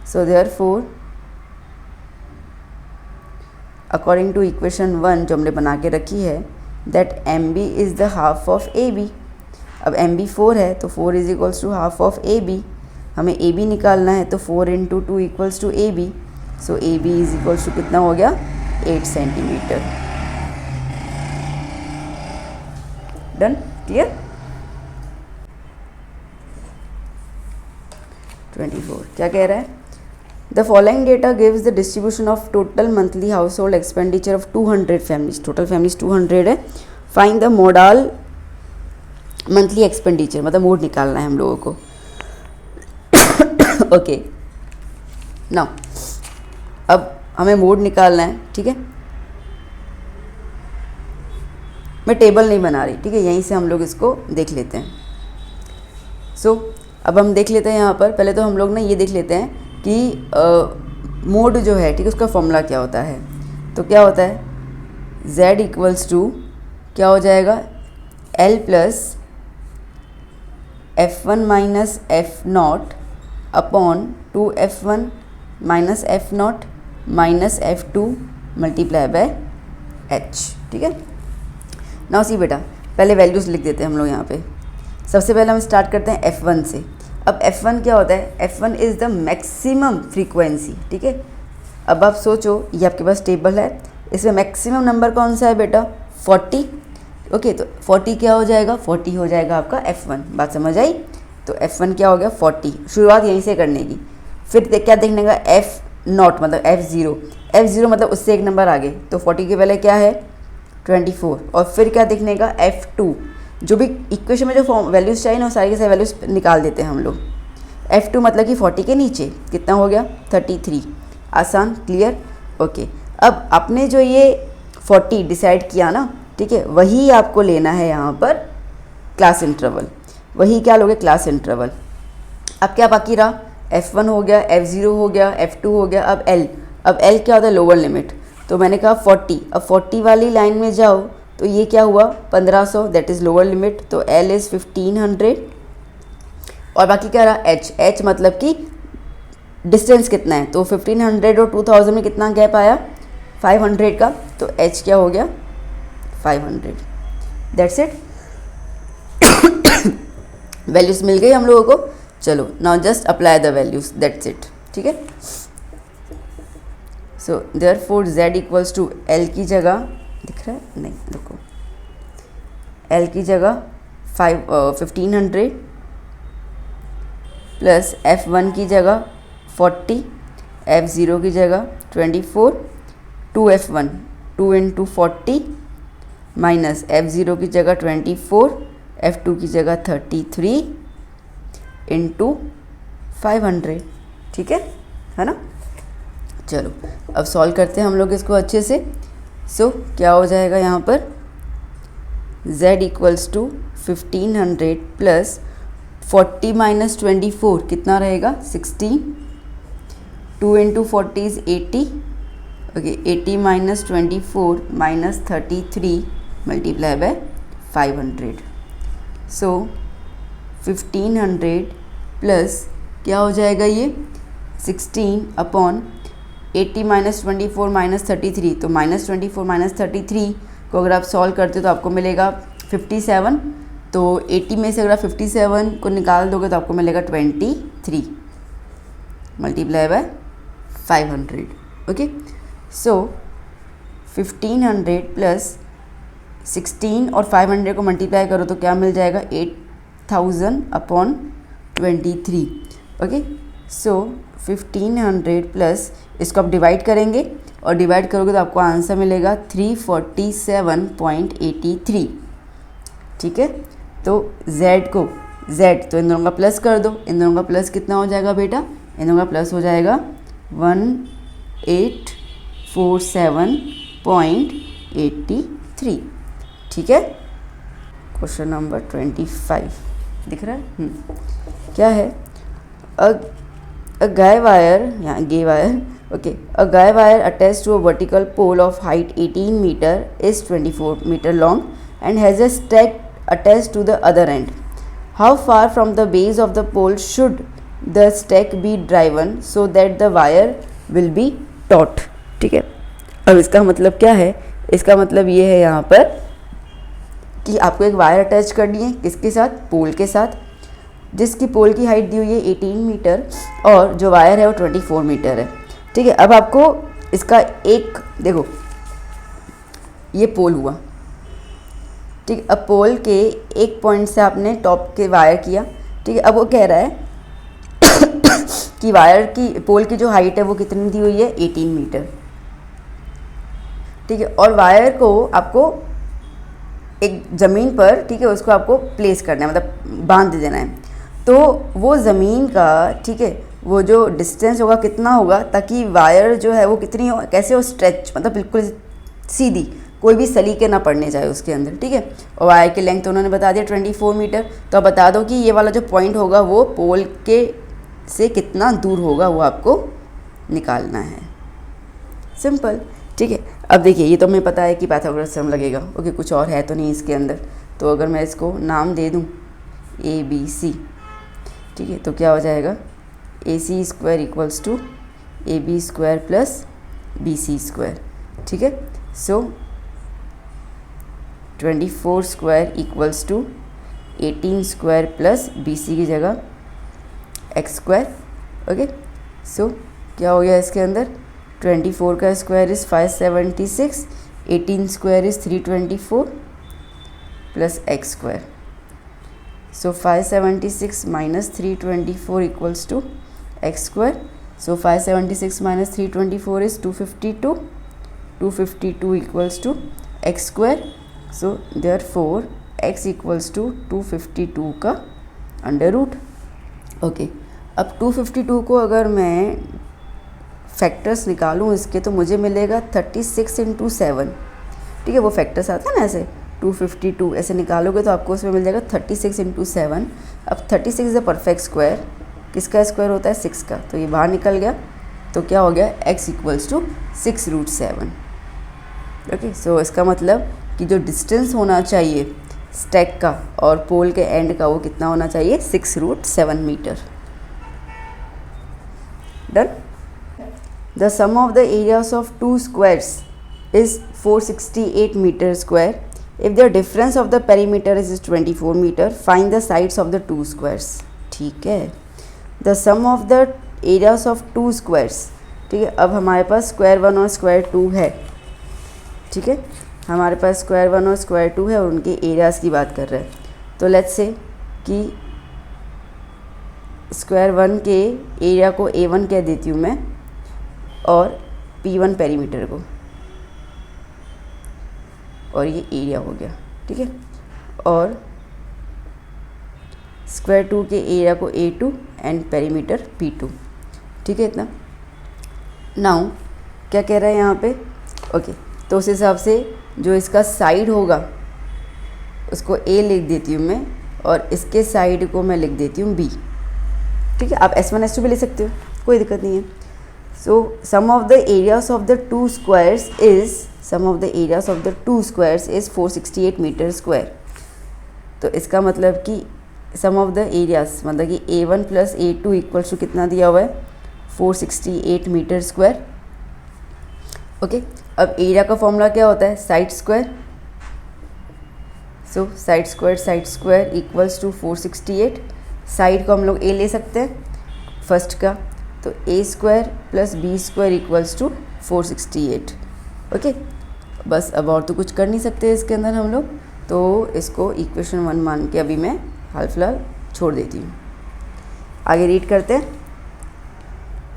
So therefore according to equation 1 जो हमने बना के रखी है, that M B is the half of A B. अब एम बी 4 है तो 4 is equals to half of A B. हमें ए बी निकालना है तो 4 into 2 equals to A B. So A B is equals to कितना हो गया, 8 सेंटीमीटर। Done, clear. 24 क्या कह रहा है, the following data gives the distribution of total monthly house hold expenditure of 200 families. Total families 200 है। Find the modal monthly expenditure, मतलब मोड निकालना है हम लोगों को। ओके, नाउ अब हमें मोड निकालना है, ठीक है। मैं टेबल नहीं बना रही, ठीक है, यहीं से हम लोग इसको देख लेते हैं। सो अब हम देख लेते हैं यहाँ पर, पहले तो हम लोग ना ये देख लेते हैं कि मोड जो है, ठीक है, उसका फॉर्मूला क्या होता है। तो क्या होता है, z इक्वल्स टू क्या हो जाएगा, L plus F1 minus F0 upon 2F1 minus F0 minus F2 multiply by H, ठीक है ना। सी बेटा, पहले वैल्यूज़ लिख देते हैं हम लोग यहाँ पे। सबसे पहले हम स्टार्ट करते हैं F1 से। अब F1 क्या होता है, F1 is the maximum frequency, ठीक है। अब आप सोचो, ये आपके पास टेबल है, इसमें मैक्सिमम नंबर कौन सा है बेटा, 40। ओके, तो 40 क्या हो जाएगा, 40 हो जाएगा आपका F1। बात समझ आई। तो F1 क्या हो गया, 40। शुरुआत यहीं से करने की। फिर क्या देखने का, F0 मतलब F0, F0 मतलब उससे एक नंबर आगे, तो 40 के पहले क्या है, 24। और फिर क्या देखने का, F2। जो भी इक्वेशन में जो वैल्यूज़ चाहिए ना, सारी के सारे वैल्यूज़ निकाल देते हैं हम लोग। F2 मतलब कि 40 के नीचे कितना हो गया, 33। आसान, क्लियर। ओके, अब आपने जो ये 40 डिसाइड किया ना, ठीक है, वही आपको लेना है यहाँ पर क्लास इंटरवल। वही क्या लोगे, क्लास इंटरवल। अब क्या बाकी रहा, F1 हो गया, F0 हो गया, F2 हो गया, अब L। अब L क्या होता है, लोअर लिमिट। तो मैंने कहा 40, अब 40 वाली लाइन में जाओ तो ये क्या हुआ, 1500, दैट इज़ लोअर लिमिट। तो L इज़ 1500। और बाकी क्या रहा, H मतलब कि डिस्टेंस कितना है। तो 1500 और 2000 में कितना गैप आया, 500 का। तो H क्या हो गया, 500। That's it. वैल्यूज़ मिल गई हम लोगों को। चलो, now just apply the values, that's it, ठीक है। So therefore z equals to L की जगह, दिख रहा है, नहीं रुको, L की जगह 1500 प्लस F1 की जगह 40, F0 की जगह 24, 2F1 2 इंटू 40 माइनस F0 की जगह 24, F2 की जगह 33 इंटू 500, ठीक है ना। चलो अब सॉल्व करते हैं हम लोग इसको अच्छे से। सो क्या हो जाएगा यहाँ पर, z equals to 1500 plus 40 minus 24 कितना रहेगा, 16। 2 into 40 is 80। Okay, 80 minus 24 minus 33 multiply by 500। So 1500 plus क्या हो जाएगा, ये 16 अपॉन 80 माइनस 24 माइनस 33, तो माइनस 24 माइनस 33 को अगर आप सॉल्व करते हो तो आपको मिलेगा 57। तो 80 में से अगर आप 57 को निकाल दोगे तो आपको मिलेगा 23 multiply by 500। Okay, so 1500 plus 16 और 500 को मल्टीप्लाई करो तो क्या मिल जाएगा 8000 अपॉन 23। ओके, सो 1500 प्लस इसको आप डिवाइड करेंगे और डिवाइड करोगे तो आपको आंसर मिलेगा 347.83। ठीक है, तो z को z तो इन दोनों का प्लस कर दो, इन दोनों का प्लस कितना हो जाएगा बेटा, इन दोनों का प्लस हो जाएगा 1847.83। ठीक है, क्वेश्चन नंबर 25 दिख रहा है। क्या है, अ गाय वायर, यहाँ guy wire, okay, a guy wire attached to a vertical pole of height 18 metre is 24 metre long and has a stack attached to the other end. How far from the base of the pole should the stack be driven so that the wire will be taut? ठीक है, अब इसका मतलब क्या है, इसका मतलब ये है यहाँ पर कि आपको एक वायर अटैच करनी है, किसके साथ, पोल के साथ, जिसकी पोल की हाइट दी हुई है 18 मीटर और जो वायर है वो 24 मीटर है। ठीक है, अब आपको इसका एक देखो, ये पोल हुआ, ठीक, अब पोल के एक पॉइंट से आपने टॉप के वायर किया। ठीक है, अब वो कह रहा है कि वायर की, पोल की जो हाइट है वो कितनी दी हुई है 18 मीटर। ठीक है, और वायर को आपको एक ज़मीन पर, ठीक है, उसको आपको प्लेस करना है, मतलब बांध देना है। तो वो ज़मीन का, ठीक है, वो जो डिस्टेंस होगा कितना होगा, ताकि वायर जो है वो कितनी हो, कैसे हो, स्ट्रेच, मतलब बिल्कुल सीधी, कोई भी सलीके ना पड़ने जाए उसके अंदर। ठीक है, और वायर की लेंथ तो उन्होंने बता दिया 24 मीटर। तो आप बता दो कि ये वाला जो पॉइंट होगा वो पोल के से कितना दूर होगा, वो आपको निकालना है। सिंपल। ठीक है, अब देखिए, ये तो हमें पता है कि पाइथागोरस थ्योरम लगेगा। ओके, कुछ और है तो नहीं इसके अंदर। तो अगर मैं इसको नाम दे दूँ ABC, ठीक है, तो क्या हो जाएगा, AC square equals to AB square plus BC square. ठीक है, so 24 square equals to 18 square plus BC की जगह x स्क्वायर। ओके, सो क्या हो गया इसके अंदर, 24 का square is 576, 18 square is 324 plus x square. So 576 minus 324 equals to x square. So 576 minus 324 is 252, 252 equals to x square. So therefore x equals to 252 का अंडर रूट। ओके, अब 252 को अगर मैं फैक्टर्स निकालूँ इसके, तो मुझे मिलेगा 36 इंटू 7। ठीक है, वो फैक्टर्स आता है ना ऐसे, 252 ऐसे निकालोगे तो आपको उसमें मिल जाएगा 36 इंटू 7। अब 36 इज़ अ परफेक्ट स्क्वायर, किसका स्क्वायर होता है 6 का, तो ये बाहर निकल गया। तो क्या हो गया, x इक्वल्स टू 6√7। ओके, सो इसका मतलब कि जो डिस्टेंस होना चाहिए स्टैक का और पोल के एंड का, वो कितना होना चाहिए, 6√7 metre. Done. The sum of the areas of 2 squares is 468 metre square. If the difference of the perimeter is 24 metre, find the sides of the 2 squares. ठीक है, the sum of the areas of 2 squares. ठीक है, अब हमारे पास स्क्वायर 1 और स्क्वायर 2 है। ठीक है, हमारे पास स्क्वायर 1 और स्क्वायर 2 है और उनके एरियाज़ की बात कर रहे हैं। तो लेट्स से कि स्क्वायर 1 के एरिया को A1 कह देती हूँ मैं, और P1 पेरीमीटर को, और ये एरिया हो गया। ठीक है, और स्क्वायर 2 के एरिया को A2 एंड पेरीमीटर P2। ठीक है, इतना। नाउ क्या कह रहा है यहाँ पे, ओके, तो उस हिसाब से जो इसका साइड होगा उसको A लिख देती हूँ मैं, और इसके साइड को मैं लिख देती हूँ B। ठीक है, आप S1 S2 भी ले सकते हो, कोई दिक्कत नहीं है। So sum of the areas of the 2 squares is, sum of the areas of the 2 squares is 468 metre square. तो इसका मतलब कि सम ऑफ द एरियाज, मतलब कि A1 plus A2 equals to कितना दिया हुआ है, 468 मीटर स्क्वायर। ओके, अब एरिया का फॉर्मूला क्या होता है, side square. So side square equals to 468। Side को हम लोग ए ले सकते हैं फर्स्ट का, तो A square plus B square equals to 468। Okay, बस अब और तो कुछ कर नहीं सकते इसके अंदर हम लोग, तो इसको इक्वेशन 1 मान के अभी मैं हाल फिलहाल छोड़ देती हूँ। आगे रीड करते हैं।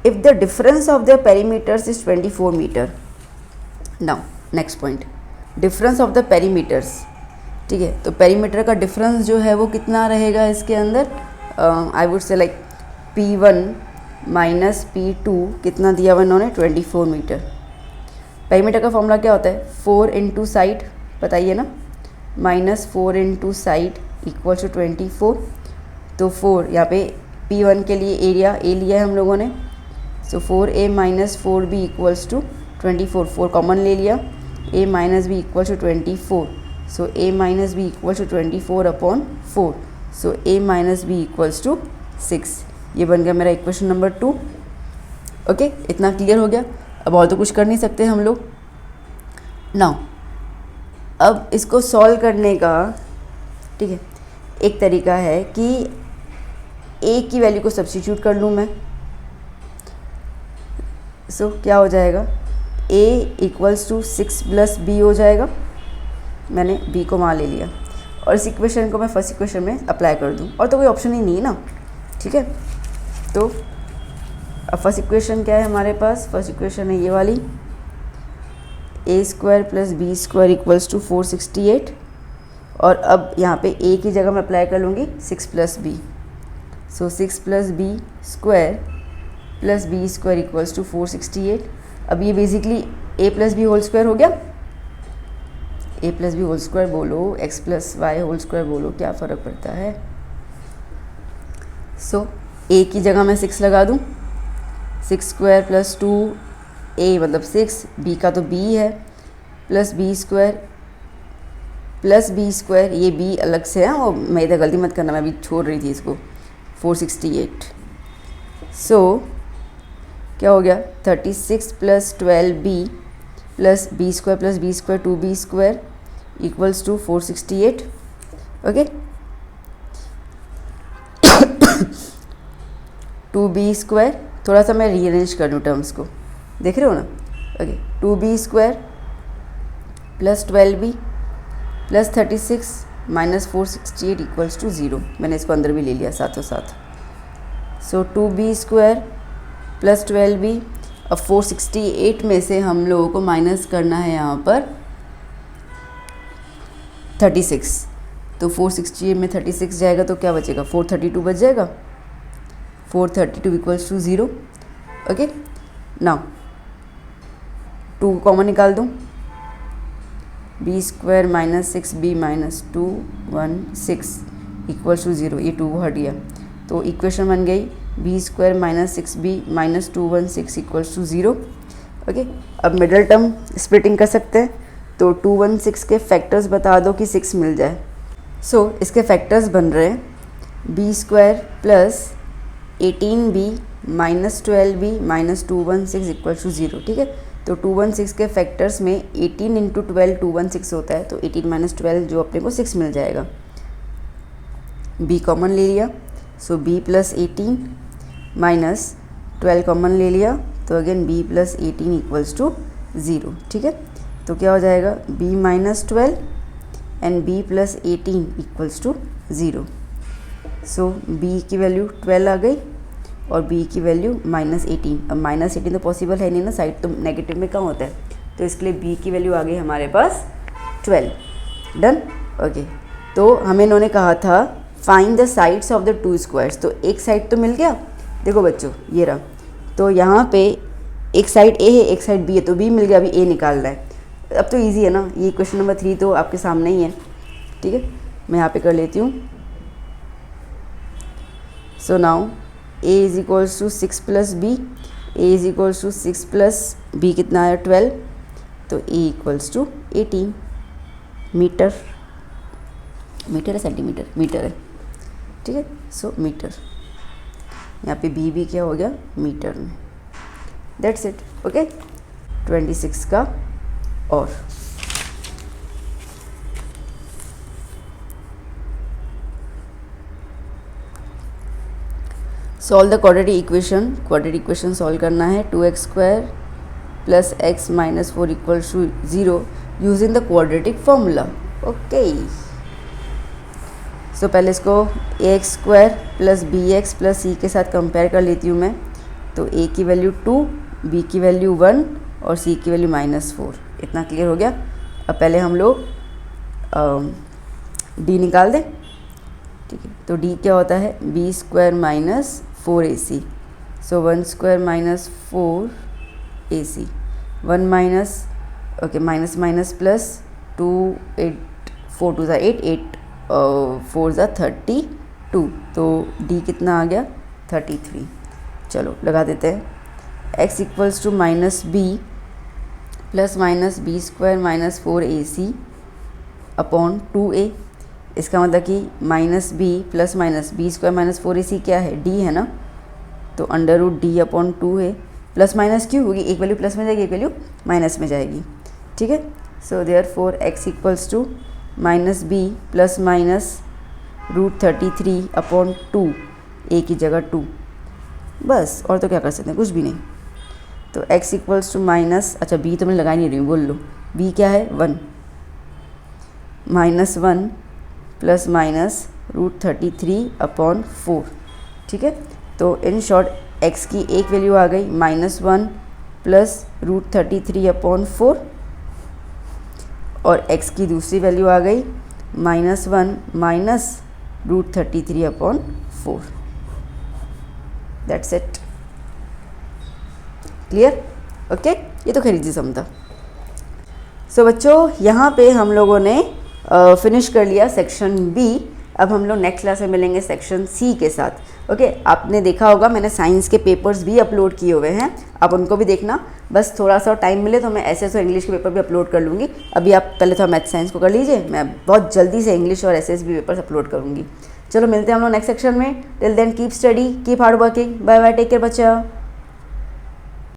If the difference of the perimeters is 24 metre. Now next point, difference of the perimeters. ठीक है, तो पेरीमीटर का डिफरेंस जो है वो कितना रहेगा इसके अंदर, I would say like P1 minus P2 कितना दिया हुआ इन्होंने, 24 मीटर। पेरीमीटर का फॉर्मूला क्या होता है, 4 इंटू साइड, बताइए ना, minus 4 into side equal to 24। तो 4 यहाँ पे P1 के लिए एरिया ए लिया है हम लोगों ने, so 4A minus 4B equals to 24। 4 common ले लिया, A minus b equals to 24, so A minus b equals to 24 upon 4, so A minus b equals to 6। ये बन गया मेरा इक्वेशन नंबर 2। ओके, इतना क्लियर हो गया। अब और तो कुछ कर नहीं सकते हम लोग। नाउ अब इसको सॉल्व करने का, ठीक है, एक तरीका है कि ए की वैल्यू को सब्स्टिट्यूट कर लूँ मैं। सो क्या हो जाएगा, a equals to 6 plus b हो जाएगा। मैंने b को वहाँ ले लिया और इस इक्वेशन को मैं फर्स्ट इक्वेशन में अप्लाई कर दूँ, और तो कोई ऑप्शन ही नहीं है ना। ठीक है, तो अब फर्स्ट इक्वेशन क्या है हमारे पास, फर्स्ट इक्वेशन है ये वाली, a square plus B square equals to 468। और अब यहाँ पे a की जगह मैं अप्लाई कर लूँगी 6 plus b, so 6 plus B square plus B square equals to 468। अब ये basically a plus b whole square हो गया। a plus b whole square बोलो, x plus y whole square बोलो, क्या फ़र्क पड़ता है। सो a की जगह मैं 6 लगा दूँ, 6 स्क्वायर प्लस 2a मतलब 6, b का तो b है, plus B square plus B square, ये b अलग से है, वो मैं इधर गलती मत करना, मैं अभी छोड़ रही थी इसको, 468। सो क्या हो गया, 36 plus 12b plus B square plus B square 2b square equals to 468। Okay, 2b square, थोड़ा सा मैं रीअरेंज कर दूँ टर्म्स को, देख रहे हो ना। Okay, 2b square plus 12b plus 36 minus 468 equals to 0। मैंने इसको अंदर भी ले लिया साथों साथ। सो 2b स्क्वायर प्लस 12b, अब 468 में से हम लोगों को माइनस करना है यहाँ पर 36, तो 468 में 36 जाएगा तो क्या बचेगा, 432 बच जाएगा, 432 equals to 0। Okay, now 2 common निकाल दूँ, b square minus 6b minus 216 equals to 0, ये 2 हट गया, तो इक्वेशन बन गई b square minus 6b minus 216 equals to 0। Okay, अब मिडल टर्म स्प्लिटिंग कर सकते हैं, तो 216 के फैक्टर्स बता दो कि 6 मिल जाए। सो इसके फैक्टर्स बन रहे हैं b square plus 18b minus 12b minus 216 equals to 0। ठीक है, तो 216 के फैक्टर्स में 18 इंटू 12 216 होता है, तो 18 माइनस 12 जो अपने को 6 मिल जाएगा। b कॉमन ले लिया, so b plus 18 minus 12 common ले लिया, तो again b plus 18 equals to 0। ठीक है, तो क्या हो जाएगा, b minus 12 and b plus 18 equals to 0। So b की वैल्यू 12 आ गई और b की वैल्यू माइनस 18। अब माइनस 18 तो पॉसिबल है नहीं ना, साइड तो नेगेटिव में कम होता है, तो इसके लिए b की वैल्यू आ गई हमारे पास 12। डन। ओके, तो हमें इन्होंने कहा था find the sides of the 2 squares, तो एक साइड तो मिल गया, देखो बच्चों ये रहा, तो यहाँ पे एक साइड a है एक साइड b है, तो b मिल गया, अभी a निकालना है। अब तो इजी है ना, ये क्वेश्चन नंबर 3 तो आपके सामने ही है। ठीक है, मैं यहाँ पे कर लेती हूँ। So now a is equals to 6 plus B, a is equals to 6 plus b कितना आया 12, तो a equals to 18 metre. Metre है सेंटीमीटर, मीटर है। ठीक है, सो मीटर, यहाँ पे b भी क्या हो गया मीटर में। That's it. ओके, 26 का और solve the quadratic equation solve करना है 2x² plus x minus 4 equals to 0 using the quadratic formula. Okay, so पहले इसको ax² plus bx plus c के साथ कंपेयर कर लेती हूँ मैं। तो a की वैल्यू 2, b की वैल्यू 1 और c की वैल्यू -4। इतना क्लियर हो गया। अब पहले हम लोग d निकाल दें। ठीक है, तो d क्या होता है b² माइनस 4ac, सो 1² minus 4ac, 1 minus okay minus minus plus 2 8 4 2 8 8 4 32, तो d कितना आ गया 33। चलो लगा देते हैं। x equals to minus b plus minus b² minus 4ac upon 2a। इसका मतलब कि minus b plus minus b² minus 4ac क्या है d है ना, तो अंडर रूट d अपॉन 2 है। प्लस माइनस क्यों होगी, एक वैल्यू प्लस में जाएगी एक वैल्यू माइनस में जाएगी। ठीक है, so therefore x equals to minus b plus minus root 33 upon 2, a की जगह 2, बस और तो क्या कर सकते हैं, कुछ भी नहीं। तो x इक्वल्स टू माइनस, अच्छा b तो मैं लगा नहीं रही हूँ, बोल लो b क्या है 1, -1 प्लस माइनस रूट 33 अपॉन 4। ठीक है, तो इन शॉर्ट x की एक वैल्यू आ गई -1 प्लस रूट 33 अपॉन 4 और x की दूसरी वैल्यू आ गई -1 minus root 33 upon 4। That's it, clear. Okay, ये तो खैर इजी सम था। सो बच्चों, यहाँ पे हम लोगों ने फिनिश कर लिया सेक्शन बी। अब हम लोग नेक्स्ट क्लास में मिलेंगे सेक्शन सी के साथ। ओके, आपने देखा होगा मैंने साइंस के पेपर्स भी अपलोड किए हुए हैं, आप उनको भी देखना। बस थोड़ा सा टाइम मिले तो मैं एसएस और इंग्लिश के पेपर भी अपलोड कर लूँगी। अभी आप पहले थोड़ा मैथ साइंस को कर लीजिए, मैं बहुत जल्दी से इंग्लिश और एसएस भी पेपर्स अपलोड करूँगी। चलो मिलते हैं हम लोग नेक्स्ट सेक्शन में। Till then keep study, keep hard working. Bye bye, take care बच्चा।